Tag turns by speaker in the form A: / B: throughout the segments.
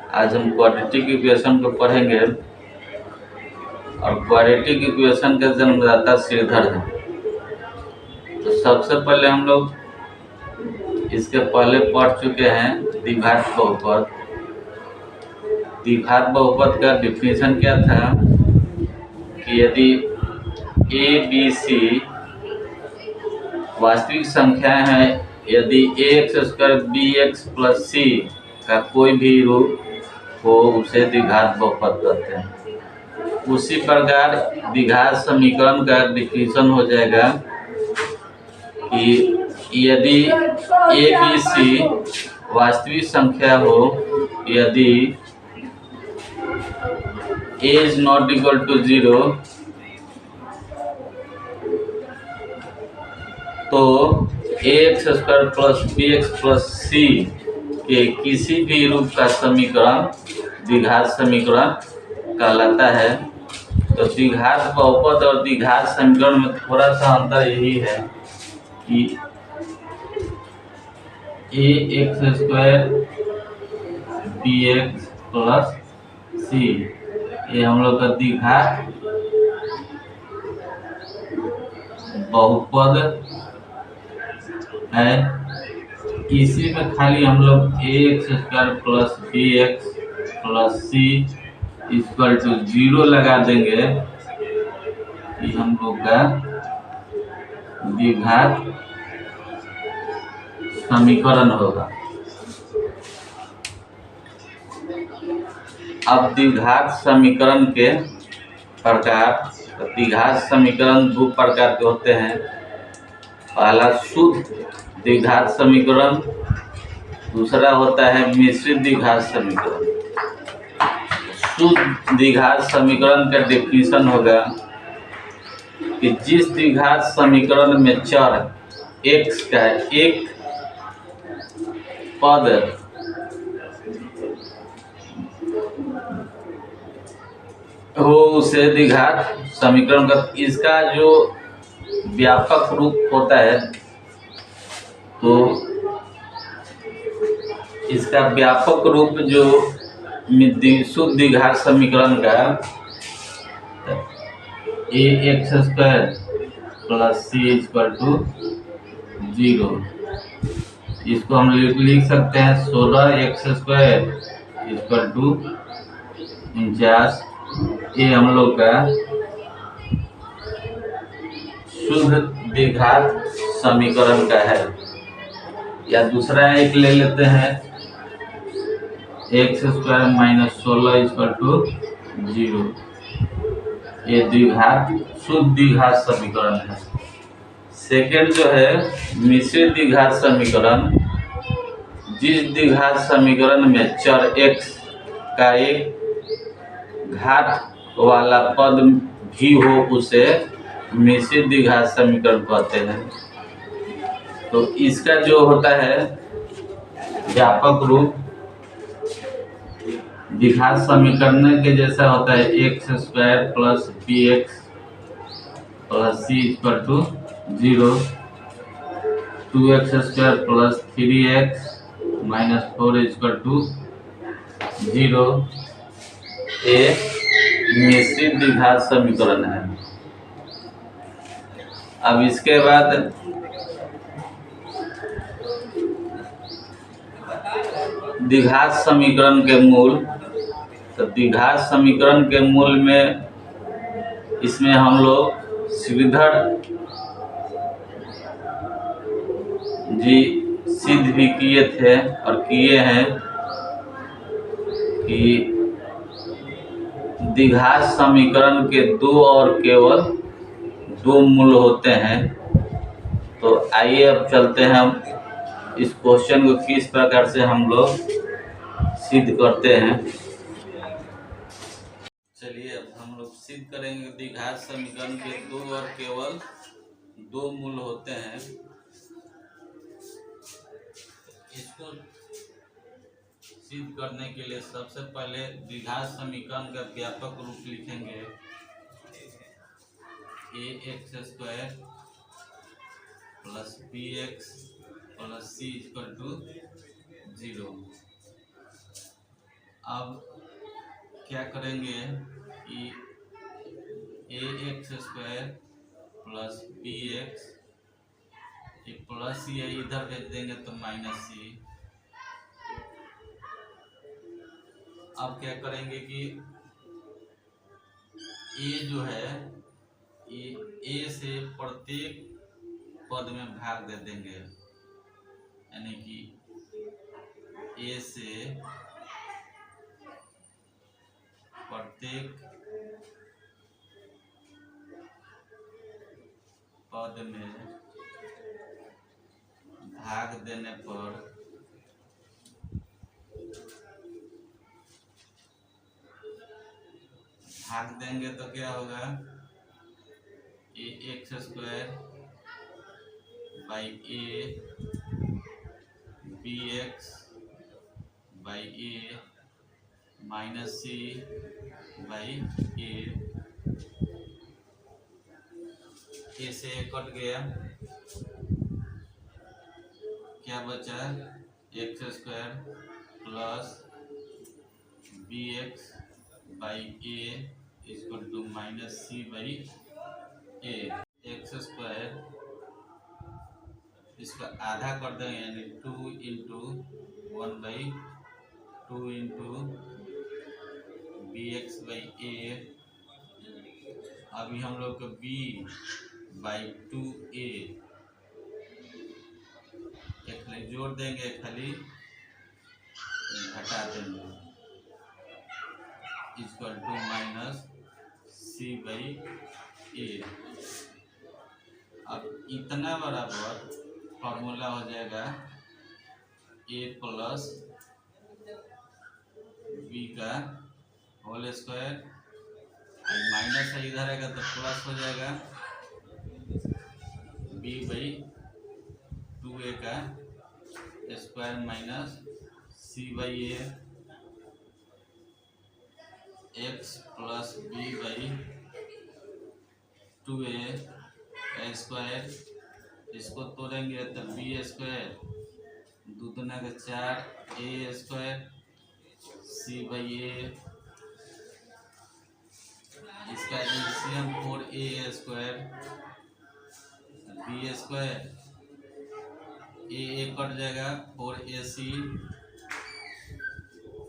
A: आज हम quadratic equation को पढ़ेंगे और क्वाड्रेटिक इक्वेशन का जन्मदाता श्रीधर है। तो सबसे पहले हम लोग इसके पहले पढ़ चुके हैं द्विघात बहुपद। द्विघात बहुपद का डिफिनेशन क्या था कि यदि ए बी सी वास्तविक संख्याएं हैं, यदि ax² bx + c का कोई भी रूप हो उसे द्विघात बहुपद कहते हैं। उसी प्रकार द्विघात समीकरण का डिफिनेशन हो जाएगा कि यदि ए बी सी वास्तविक संख्या हो, यदि a is not equal to 0 तो ax² + bx + c के किसी भी रूप का समीकरण द्विघात समीकरण कहलाता है। तो द्विघात बहुपद और द्विघात समीकरण में थोड़ा सा अंतर यही है कि ax² bx + c ये हम लोग का द्विघात बहुपद है। इसी में खाली हम लोग ax² + bx + c = 0 लगा देंगे कि हम लोग का द्विघात समीकरण होगा। अब द्विघात समीकरण के प्रकार, द्विघात समीकरण दो प्रकार के होते हैं। पहला शुद्ध द्विघात समीकरण, दूसरा होता है मिश्रित द्विघात समीकरण। शुद्ध द्विघात समीकरण का डेफिनेशन होगा कि जिस द्विघात समीकरण में चर x का एक पद हो उसे द्विघात समीकरण का, इसका जो व्यापक रूप होता है तो इसका व्यापक रूप जो शुद्ध द्विघात समीकरण का ax² + c = 0, इसको हम लिख सकते हैं 16x² = 49। ये हम लोग का शुद्ध द्विघात समीकरण का है। या दूसरा एक ले लेते हैं x² - 16 = 0, ये द्विघात शुद्ध द्विघात समीकरण है। सेकेंड जो है मिश्रित द्विघात समीकरण, जिस द्विघात समीकरण में चर x का एक घात वाला पद भी हो उसे मिश्रित द्विघात समीकरण कहते हैं। तो इसका जो होता है व्यापक रूप द्विघात समीकरण के जैसा होता है x² + bx + c = 0, 2x² + 3x - 4 = 0। ये मिश्रित द्विघात समीकरण है। अब इसके बाद द्विघात समीकरण के मूल, तो द्विघात समीकरण के मूल में इसमें हम लोग श्रीधर जी सिद्ध भी किए थे और किए हैं कि द्विघात समीकरण के दो और केवल दो मूल होते हैं। तो आइए अब चलते हैं हम इस क्वेश्चन को किस प्रकार से हम लोग सिद्ध करते हैं। चलिए अब हम लोग सिद्ध करेंगे द्विघात समीकरण के दो और केवल दो मूल होते हैं। इसको सिद्ध करने के लिए सबसे पहले द्विघात समीकरण का व्यापक रूप लिखेंगे ax² + bx + c = 0। अब क्या करेंगे कि ax square plus B X, ये प्लस सी है इधर भेज देंगे तो माइनस सी। अब क्या करेंगे कि ए जो है ये ए से प्रत्येक पद में भाग दे देंगे, यानी कि ए से प्रत्येक पद में भाग देने पर भाग देंगे तो क्या होगा, a x square by a b x by a minus C by a से कट गया, क्या बचा x square plus B x by a equal to minus C by A. X square इसका आधा कर देंगे, यानी 2 into 1/2 into b x by a. अभी हम लोग को बी बाई 2a खाली जोड़ देंगे, खाली घटा देंगे, equal to minus C by a. अब इतना बराबर फॉर्मूला हो जाएगा ए प्लस बी का होल स्क्वायर, माइनस है इधर आएगा तो प्लस हो जाएगा बी बाई 2a का square minus C by A X plus B by 2a square, इसको तोड़ेंगे तो बी स्क्वायर दूना का 4 ए स्क्वायर सी बाई ए, इसका LCM 4a square b square a cut जाएगा 4ac,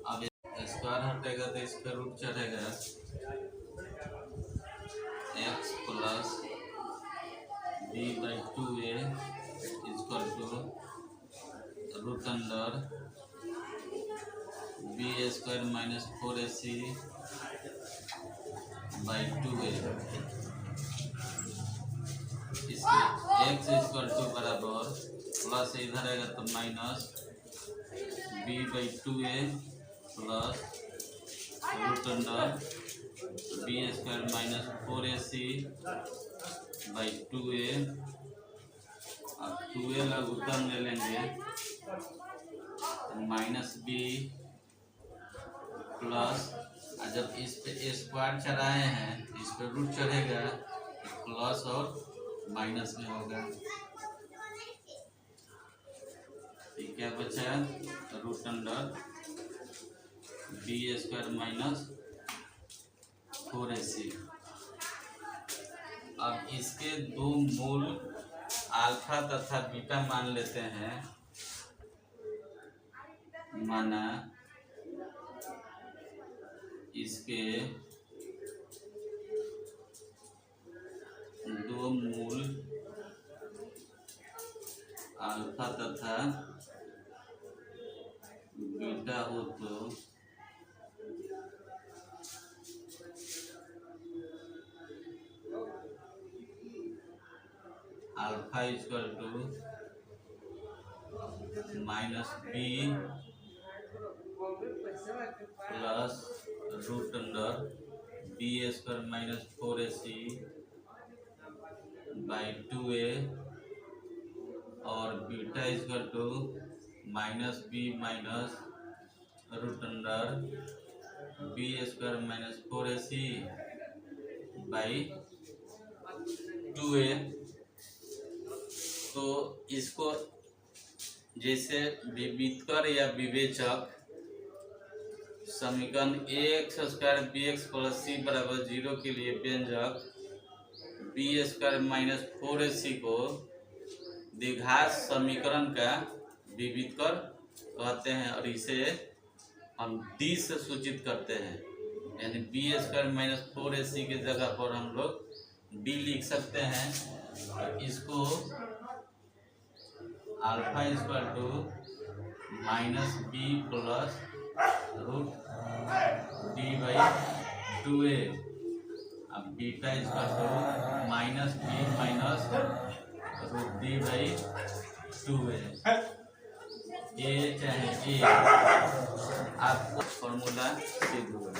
A: अब स्क्वायर हटेगा तो इस पर रूट चढ़ेगा X plus B by 2a equal to root under B square minus 4ac by 2a। इसमें एक्स इक्वल टू बराबर प्लस इधर आएगा तो minus B by 2a plus root under B square minus 4ac by 2a। अब 2a लघुत्तम ले लेंगे, minus B plus, जब इस पे स्क्वायर चढ़ाए हैं इस पे रूट चढ़ेगा, प्लस और माइनस में होगा, क्या बचा root under B square minus 4ac। अब इसके दो मूल अल्फा तथा बीटा मान लेते हैं, माना इसके दो मूल अल्फा तथा बीटा हो तो alpha equal to minus B plus root under B square minus 4ac by 2a, और beta equal to minus B minus root under B square minus 4ac by 2a। तो इसको जैसे विविधकर या विवेचक समीकरण a x square b x plus c बराबर 0 के लिए व्यंजक बी स्क्वायर माइनस 4ac को द्विघात समीकरण का विविधकर कहते हैं और इसे हम डी से सूचित करते हैं, यानी बी स्क्वायर माइनस 4ac के जगह पर हम लोग डी लिख सकते हैं। तो इसको alpha square to minus B plus root D by 2a, अब beta square to minus B minus root D by 2a, ए चाहे ए आपको फॉर्मूला सिद्ध होगा।